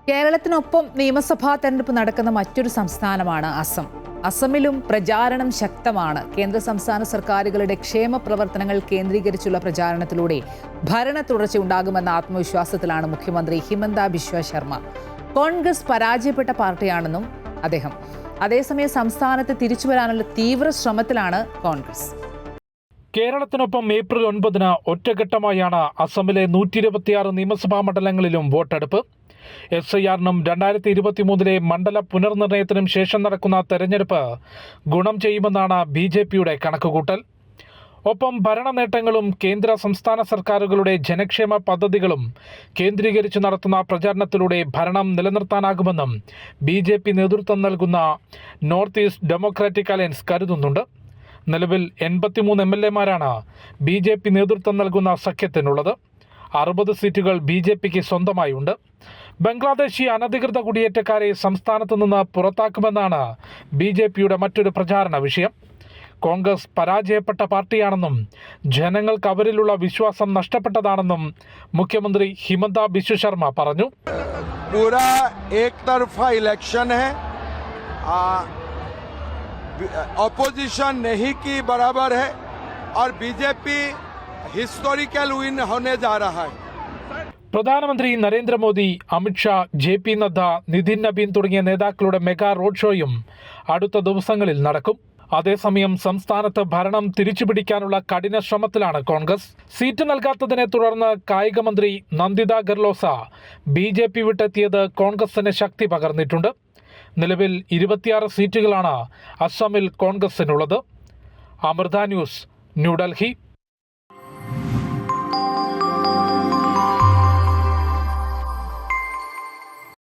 കേരളത്തിനൊപ്പം നിയമസഭാ തെരഞ്ഞെടുപ്പ് നടക്കുന്ന മറ്റൊരു സംസ്ഥാനമാണ് അസം. അസമിലും പ്രചാരണം ശക്തമാണ്. കേന്ദ്ര സംസ്ഥാന സർക്കാരുകളുടെ ക്ഷേമ പ്രവർത്തനങ്ങൾ കേന്ദ്രീകരിച്ചുള്ള പ്രചാരണത്തിലൂടെ ഭരണ തുടർച്ചയുണ്ടാകുമെന്ന ആത്മവിശ്വാസത്തിലാണ് മുഖ്യമന്ത്രി ഹിമന്ത ബിശ്വ ശർമ്മ. കോൺഗ്രസ് പരാജയപ്പെട്ട പാർട്ടിയാണെന്നും അദ്ദേഹം. അതേസമയം സംസ്ഥാനത്ത് തിരിച്ചുവരാനുള്ള തീവ്ര ശ്രമത്തിലാണ് കോൺഗ്രസ്. കേരളത്തിനൊപ്പം ഏപ്രിൽ 9 ഒറ്റഘട്ടമായാണ് അസമിലെ 126 നിയമസഭാ മണ്ഡലങ്ങളിലും വോട്ടെടുപ്പ്. SIR-നും 2023 മണ്ഡല പുനർനിർണയത്തിനും ശേഷം നടക്കുന്ന തെരഞ്ഞെടുപ്പ് ഗുണം ചെയ്യുമെന്നാണ് BJPയുടെ കണക്കുകൂട്ടൽ. ഒപ്പം ഭരണ നേട്ടങ്ങളും കേന്ദ്ര സംസ്ഥാന സർക്കാരുകളുടെ ജനക്ഷേമ പദ്ധതികളും കേന്ദ്രീകരിച്ച് നടത്തുന്ന പ്രചാരണത്തിലൂടെ ഭരണം നിലനിർത്താനാകുമെന്നും BJP നേതൃത്വം നൽകുന്ന നോർത്ത് ഈസ്റ്റ് ഡെമോക്രാറ്റിക് അലയൻസ് കരുതുന്നുണ്ട്. നിലവിൽ 83 MLA-മാരാണ് BJP നേതൃത്വം നൽകുന്ന സഖ്യത്തിനുള്ളത്. 60 സീറ്റുകൾ BJPക്ക് സ്വന്തമായുണ്ട്. ബംഗ്ലാദേശി അനധികൃത കുടിയേറ്റക്കാരെ സംസ്ഥാനത്ത് നിന്ന് പുറത്താക്കുമെന്നാണ് BJPയുടെ മറ്റൊരു പ്രചാരണ വിഷയം. കോൺഗ്രസ് പരാജയപ്പെട്ട പാർട്ടിയാണെന്നും ജനങ്ങൾക്ക് അവരിലുള്ള വിശ്വാസം നഷ്ടപ്പെട്ടതാണെന്നും മുഖ്യമന്ത്രി ഹിമന്ത ബിശ്വ ശർമ്മ പറഞ്ഞു. पूरा एक तरफा इलेक्शन है, ऑपोजिशन नहीं की बराबर है और BJP हिस्टोरिकल विन होने जा रहा है. പ്രധാനമന്ത്രി നരേന്ദ്രമോദി, അമിത്ഷാ, JP നദ്ദ, നിതിൻ നബീൻ തുടങ്ങിയ നേതാക്കളുടെ മെഗാ റോഡ് ഷോയും അടുത്ത ദിവസങ്ങളിൽ നടക്കും. അതേസമയം സംസ്ഥാനത്ത് ഭരണം തിരിച്ചുപിടിക്കാനുള്ള കഠിന ശ്രമത്തിലാണ് കോൺഗ്രസ്. സീറ്റ് നൽകാത്തതിനെ തുടർന്ന് കായിക മന്ത്രി നന്ദിത ഗർലോസ BJP വിട്ടെത്തിയത് കോൺഗ്രസിന് ശക്തി പകർന്നിട്ടുണ്ട്. നിലവിൽ 26 സീറ്റുകളാണ് അസമിൽ കോൺഗ്രസിനുള്ളത്. അമൃത ന്യൂസ്, ന്യൂഡൽഹി.